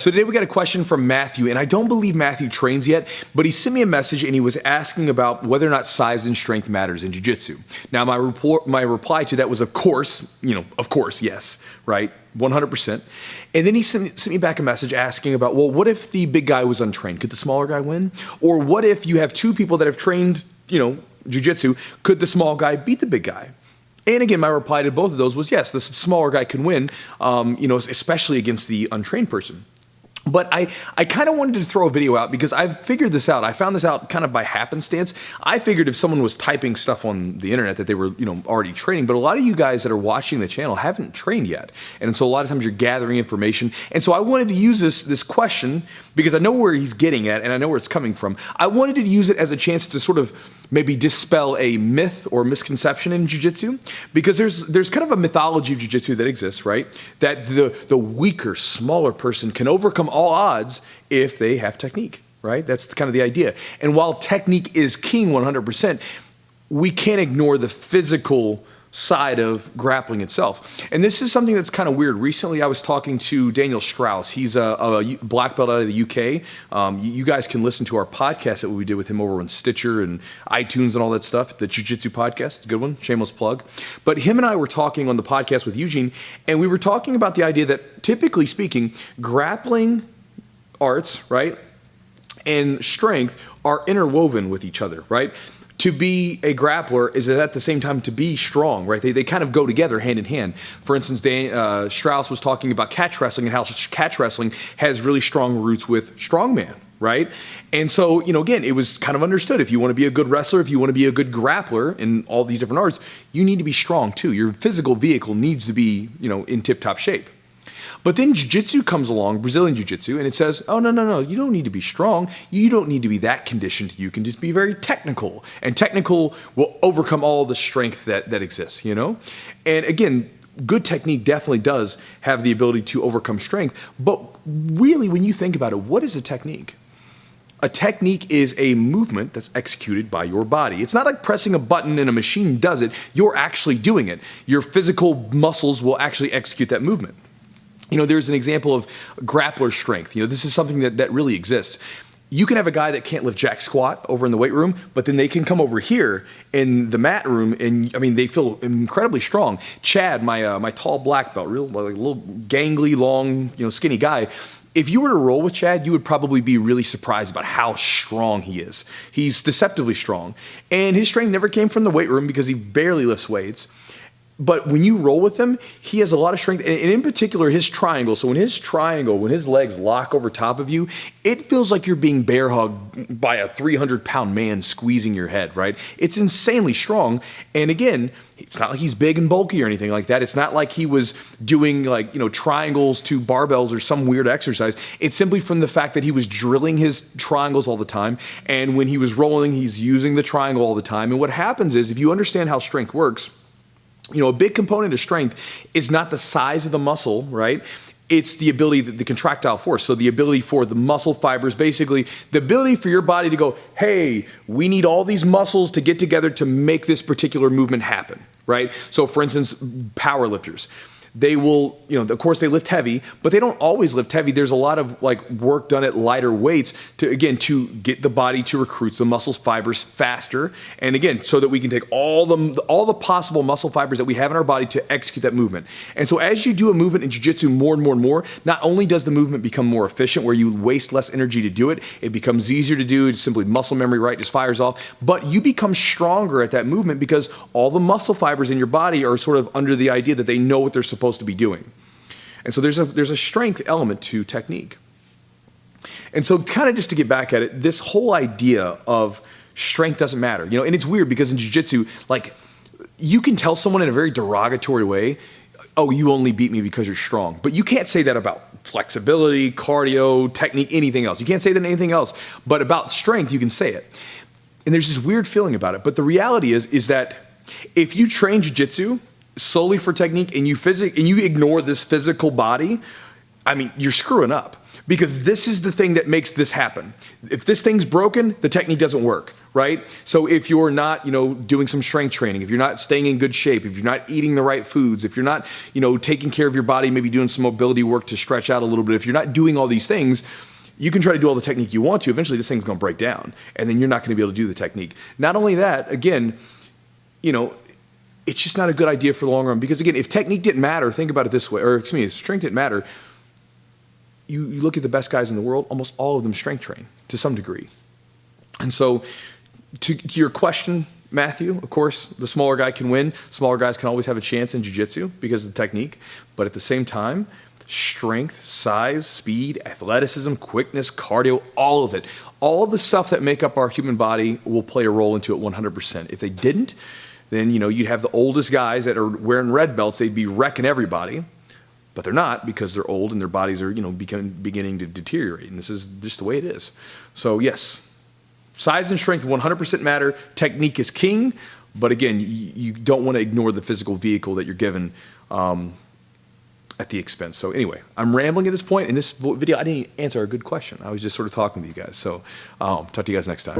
So today we got a question from Matthew, and I don't believe Matthew trains yet, but he sent me a message and he was asking about whether or not size and strength matters in jiu-jitsu. Now my reply to that was of course, yes, right? 100%. And then he sent me back a message asking about, well, what if the big guy was untrained? Could the smaller guy win? Or what if you have two people that have trained, jiu-jitsu, could the small guy beat the big guy? And again, my reply to both of those was yes, the smaller guy can win, especially against the untrained person. But I kind of wanted to throw a video out because I've figured this out. I found this out kind of by happenstance. I figured if someone was typing stuff on the internet that they were, already training. But a lot of you guys that are watching the channel haven't trained yet. And so a lot of times you're gathering information. And so I wanted to use this question because I know where he's getting at and I know where it's coming from. I wanted to use it as a chance to sort of maybe dispel a myth or misconception in jiu-jitsu, because there's kind of a mythology of jiu-jitsu that exists, right? That the weaker, smaller person can overcome all odds if they have technique, right? That's kind of the idea. And while technique is king 100%, we can't ignore the physical side of grappling itself. And this is something that's kind of weird. Recently, I was talking to Daniel Strauss. He's a black belt out of the UK. You guys can listen to our podcast that we did with him over on Stitcher and iTunes and all that stuff, the Jiu-Jitsu podcast. It's a good one, shameless plug. But him and I were talking on the podcast with Eugene, and we were talking about the idea that, typically speaking, grappling arts, right, and strength are interwoven with each other, right? To be a grappler is at the same time to be strong, right? They kind of go together hand in hand. For instance, Strauss was talking about catch wrestling and how catch wrestling has really strong roots with strongman, right? And so, again, it was kind of understood. If you want to be a good wrestler, if you want to be a good grappler in all these different arts, you need to be strong too. Your physical vehicle needs to be, in tip-top shape. But then jiu-jitsu comes along, Brazilian Jiu-jitsu, and it says, oh, no, you don't need to be strong. You don't need to be that conditioned. You can just be very technical. And technical will overcome all the strength that exists, And again, good technique definitely does have the ability to overcome strength. But really, when you think about it, what is a technique? A technique is a movement that's executed by your body. It's not like pressing a button and a machine does it. You're actually doing it. Your physical muscles will actually execute that movement. There's an example of grappler strength. This is something that really exists. You can have a guy that can't lift jack squat over in the weight room, but then they can come over here in the mat room, and they feel incredibly strong. Chad, my tall black belt, real like little gangly, long, skinny guy. If you were to roll with Chad, you would probably be really surprised about how strong he is. He's deceptively strong, and his strength never came from the weight room because he barely lifts weights. But when you roll with him, he has a lot of strength, and in particular, his triangle. So when his legs lock over top of you, it feels like you're being bear hugged by a 300-pound man squeezing your head, right? It's insanely strong. And again, it's not like he's big and bulky or anything like that. It's not like he was doing triangles to barbells or some weird exercise. It's simply from the fact that he was drilling his triangles all the time. And when he was rolling, he's using the triangle all the time. And what happens is, if you understand how strength works, a big component of strength is not the size of the muscle, right? It's the ability, the contractile force. So the ability for the muscle fibers, basically the ability for your body to go, hey, we need all these muscles to get together to make this particular movement happen, right? So for instance, power lifters. They will, of course they lift heavy, but they don't always lift heavy. There's a lot of work done at lighter weights to get the body to recruit the muscle fibers faster. And again, so that we can take all the possible muscle fibers that we have in our body to execute that movement. And so as you do a movement in jiu-jitsu more and more and more, not only does the movement become more efficient where you waste less energy to do it, it becomes easier to do. It's simply muscle memory, right? Just fires off. But you become stronger at that movement because all the muscle fibers in your body are sort of under the idea that they know what they're supposed to be doing. And so there's a strength element to technique. And so kind of just to get back at it, this whole idea of strength doesn't matter, and it's weird because in jiu-jitsu, you can tell someone in a very derogatory way, oh, you only beat me because you're strong. But you can't say that about flexibility, cardio, technique, anything else. You can't say that in anything else. But about strength, you can say it. And there's this weird feeling about it. But the reality is that if you train jiu-jitsu solely for technique and you ignore this physical body, you're screwing up, because this is the thing that makes this happen. If this thing's broken, the technique doesn't work, right? So if you're not, doing some strength training, if you're not staying in good shape, if you're not eating the right foods, if you're not, taking care of your body, maybe doing some mobility work to stretch out a little bit, if you're not doing all these things, you can try to do all the technique you want to. Eventually, this thing's going to break down, and then you're not going to be able to do the technique. Not only that, again, it's just not a good idea for the long run, because again, if technique didn't matter, think about it this way, if strength didn't matter, you look at the best guys in the world, almost all of them strength train to some degree. And so to your question, Matthew, of course, the smaller guy can win. Smaller guys can always have a chance in jiu-jitsu because of the technique. But at the same time, strength, size, speed, athleticism, quickness, cardio, all of it. All of the stuff that make up our human body will play a role into it 100%. If they didn't, then you'd have the oldest guys that are wearing red belts. They'd be wrecking everybody. But they're not, because they're old and their bodies are beginning to deteriorate. And this is just the way it is. So yes, size and strength 100% matter. Technique is king. But again, you don't want to ignore the physical vehicle that you're given at the expense. So anyway, I'm rambling at this point. In this video, I didn't answer a good question. I was just sort of talking to you guys. So talk to you guys next time.